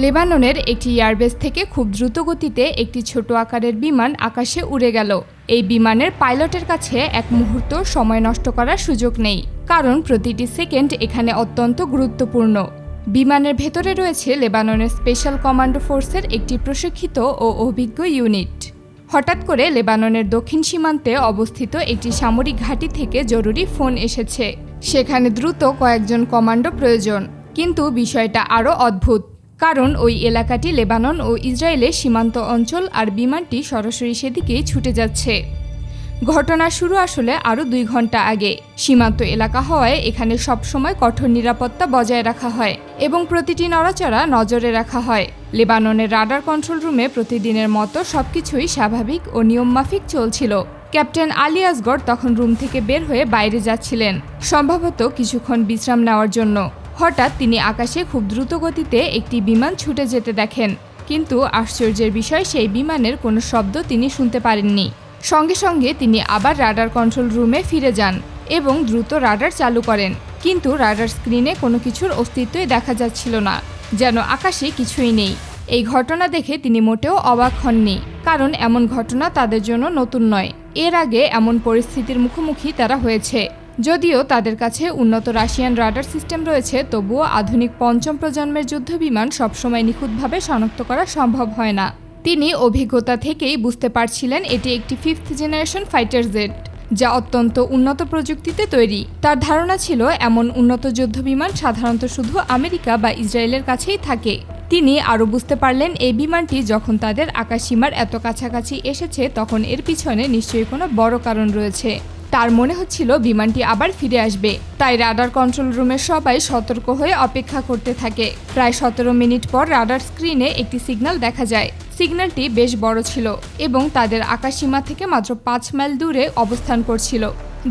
লেবাননের একটি এয়ারবেস থেকে খুব দ্রুত গতিতে একটি ছোট আকারের বিমান আকাশে উড়ে গেল। এই বিমানের পাইলটের কাছে এক মুহূর্ত সময় নষ্ট করার সুযোগ নেই, কারণ প্রতিটি সেকেন্ড এখানে অত্যন্ত গুরুত্বপূর্ণ। বিমানের ভেতরে রয়েছে লেবাননের স্পেশাল কমান্ডো ফোর্সের একটি প্রশিক্ষিত ও অভিজ্ঞ ইউনিট। হঠাৎ করে লেবাননের দক্ষিণ সীমান্তে অবস্থিত একটি সামরিক ঘাঁটি থেকে জরুরি ফোন এসেছে। সেখানে দ্রুত কয়েকজন কমান্ডো প্রয়োজন। কিন্তু বিষয়টা আরও অদ্ভুত, কারণ ওই এলাকাটি লেবানন ও ইসরায়েলের সীমান্ত অঞ্চল, আর বিমানটি সরাসরি সেদিকেই ছুটে যাচ্ছে। ঘটনা শুরু আসলে আরও 2 ঘন্টা আগে। সীমান্ত এলাকা হওয়ায় এখানে সবসময় কঠোর নিরাপত্তা বজায় রাখা হয় এবং প্রতিটি নড়াচড়া নজরে রাখা হয়। লেবাননের রাডার কন্ট্রোল রুমে প্রতিদিনের মতো সবকিছুই স্বাভাবিক ও নিয়মমাফিক চলছিল। ক্যাপ্টেন আলী আসগর তখন রুম থেকে বের হয়ে বাইরে যাচ্ছিলেন, সম্ভবত কিছুক্ষণ বিশ্রাম নেওয়ার জন্য। হঠাৎ তিনি আকাশে খুব দ্রুত গতিতে একটি বিমান ছুটে যেতে দেখেন, কিন্তু আশ্চর্যের বিষয়, সেই বিমানের কোনো শব্দ তিনি শুনতে পারেননি। সঙ্গে সঙ্গে তিনি আবার রাডার কন্ট্রোল রুমে ফিরে যান এবং দ্রুত রাডার চালু করেন, কিন্তু রাডার স্ক্রিনে কোনো কিছুর অস্তিত্বই দেখা যাচ্ছিল না, যেন আকাশে কিছুই নেই। এই ঘটনা দেখে তিনি মোটেও অবাক হননি, কারণ এমন ঘটনা তাদের জন্য নতুন নয়। এর আগে এমন পরিস্থিতির মুখোমুখি তারা হয়েছে। যদিও তাদের কাছে উন্নত রাশিয়ান রাডার সিস্টেম রয়েছে, তবুও আধুনিক 5ম প্রজন্মের যুদ্ধবিমান সবসময় নিখুঁতভাবে শনাক্ত করা সম্ভব হয় না। তিনি অভিজ্ঞতা থেকেই বুঝতে পারছিলেন এটি একটি 5th জেনারেশন ফাইটার জেট, যা অত্যন্ত উন্নত প্রযুক্তিতে তৈরি। তার ধারণা ছিল এমন উন্নত যুদ্ধবিমান সাধারণত শুধু আমেরিকা বা ইসরায়েলের কাছেই থাকে। তিনি আরও বুঝতে পারলেন এই বিমানটি যখন তাদের আকাশসীমার এত কাছাকাছি এসেছে, তখন এর পিছনে নিশ্চয়ই কোনো বড় কারণ রয়েছে। তার মনে হচ্ছিল বিমানটি আবার ফিরে আসবে। তাই রাডার কন্ট্রোল রুমের সবাই সতর্ক হয়ে অপেক্ষা করতে থাকে। প্রায় 17 মিনিট পর রাডার স্ক্রিনে একটি সিগন্যাল দেখা যায়। সিগন্যালটি বেশ বড় ছিল এবং তাদের আকাশসীমা থেকে মাত্র 5 মাইল দূরে অবস্থান করছিল।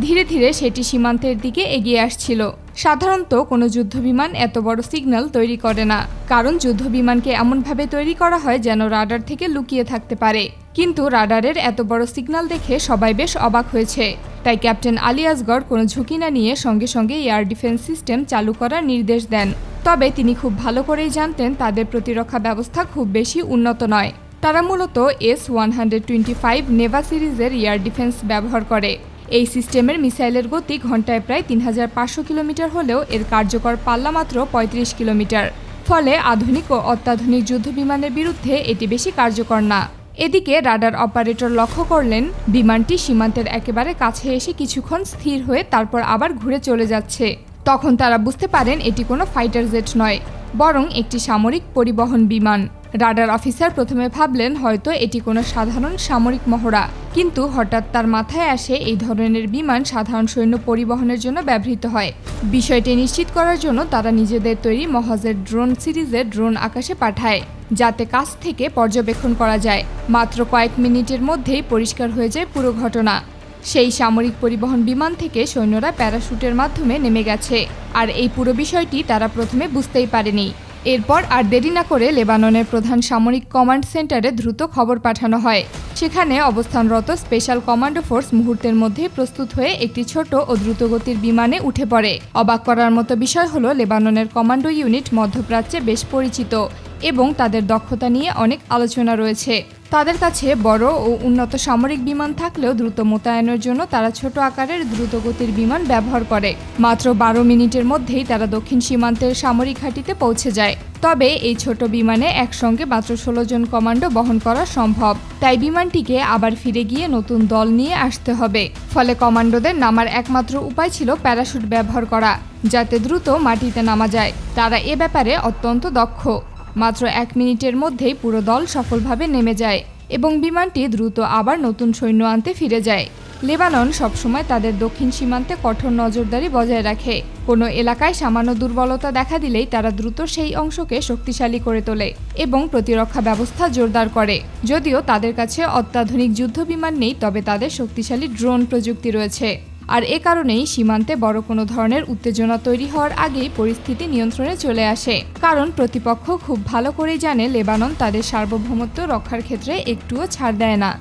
ধীরে ধীরে সেটি সীমান্তের দিকে এগিয়ে আসছিল। সাধারণত কোনো যুদ্ধবিমান এত বড় সিগন্যাল তৈরি করে না, কারণ যুদ্ধবিমানকে এমনভাবে তৈরি করা হয় যেন রাডার থেকে লুকিয়ে থাকতে পারে। কিন্তু রাডারের এত বড় সিগন্যাল দেখে সবাই বেশ অবাক হয়েছে। তাই ক্যাপ্টেন আলী আসগর কোনো ঝুঁকি না নিয়ে সঙ্গে সঙ্গে এয়ার ডিফেন্স সিস্টেম চালু করার নির্দেশ দেন। তবে তিনি খুব ভালো করেই জানতেন তাদের প্রতিরক্ষা ব্যবস্থা খুব বেশি উন্নত নয়। তারা মূলত S-125 নেভা সিরিজের এয়ার ডিফেন্স ব্যবহার করে। এই সিস্টেমের মিসাইলের গতি ঘন্টায় প্রায় 3500 কিলোমিটার হলেও এর কার্যকর পাল্লা মাত্র 35 কিলোমিটার। ফলে আধুনিক ও অত্যাধুনিক যুদ্ধবিমানের বিরুদ্ধে এটি বেশি কার্যকর না। এদিকে রাডার অপারেটর লক্ষ্য করলেন বিমানটি সীমান্তের একেবারে কাছে এসে কিছুক্ষণ স্থির হয়ে তারপর আবার ঘুরে চলে যাচ্ছে। তখন তারা বুঝতে পারেন এটি কোনো ফাইটার জেট নয়, বরং একটি সামরিক পরিবহন বিমান। রাডার অফিসার প্রথমে ভাবলেন হয়তো এটি কোনো সাধারণ সামরিক মহড়া, কিন্তু হঠাৎ তার মাথায় আসে এই ধরনের বিমান সাধারণ সৈন্য পরিবহনের জন্য ব্যবহৃত হয়। বিষয়টি নিশ্চিত করার জন্য তারা নিজেদের তৈরি মহাজের ড্রোন সিরিজের ড্রোন আকাশে পাঠায়, যাতে কাছ থেকে পর্যবেক্ষণ করা যায়। মাত্র কয়েক মিনিটের মধ্যেই পরিষ্কার হয়ে যায় পুরো ঘটনা। সেই সামরিক পরিবহন বিমান থেকে সৈন্যরা প্যারাশুটের মাধ্যমে নেমে গেছে, আর এই পুরো বিষয়টি তারা প্রথমে বুঝতেই পারেনি। এরপর আর দেরি না করে লেবাননের প্রধান সামরিক কমান্ড সেন্টারে দ্রুত খবর পাঠানো হয়। সেখানে অবস্থানরত স্পেশাল কমান্ডো ফোর্স মুহূর্তের মধ্যেই প্রস্তুত হয়ে একটি ছোট ও দ্রুতগতির বিমানে উঠে পড়ে। অবাক করার মতো বিষয় হলো, লেবাননের কমান্ডো ইউনিট মধ্যপ্রাচ্যে বেশ পরিচিত এবং তাদের দক্ষতা নিয়ে অনেক আলোচনা রয়েছে। তাদের কাছে বড় ও উন্নত সামরিক বিমান থাকলেও দ্রুত মোতায়েনের জন্য তারা ছোট আকারের দ্রুতগতির বিমান ব্যবহার করে। মাত্র 12 মিনিটের মধ্যেই তারা দক্ষিণ সীমান্তের সামরিক ঘাঁটিতে পৌঁছে যায়। তবে এই ছোট বিমানে একসঙ্গে মাত্র 16 জন কমান্ডো বহন করা সম্ভব। তাই বিমানটিকে আবার ফিরে গিয়ে নতুন দল নিয়ে আসতে হবে। ফলে কমান্ডোদের নামার একমাত্র উপায় ছিল প্যারাশুট ব্যবহার করা, যাতে দ্রুত মাটিতে নামা যায়। তারা এ ব্যাপারে অত্যন্ত দক্ষ। মাত্র 1 মিনিটের মধ্যেই পুরো দল সফলভাবে নেমে যায় এবং বিমানটি দ্রুত আবার নতুন সৈন্য আনতে ফিরে যায়। লেবানন সবসময় তাদের দক্ষিণ সীমান্তে কঠোর নজরদারি বজায় রাখে। কোনো এলাকায় সামান্য দুর্বলতা দেখা দিলেই তারা দ্রুত সেই অংশকে শক্তিশালী করে তোলে এবং প্রতিরক্ষা ব্যবস্থা জোরদার করে। যদিও তাদের কাছে অত্যাধুনিক যুদ্ধবিমান নেই, তবে তাদের শক্তিশালী ড্রোন প্রযুক্তি রয়েছে। আর এ কারণেই সীমান্তে বড় কোনো ধরনের উত্তেজনা তৈরি হওয়ার আগেই পরিস্থিতি নিয়ন্ত্রণে চলে আসে, কারণ প্রতিপক্ষ খুব ভালো করেই জানে লেবানন তাদের সার্বভৌমত্ব রক্ষার ক্ষেত্রে একটুও ছাড় দেয় না।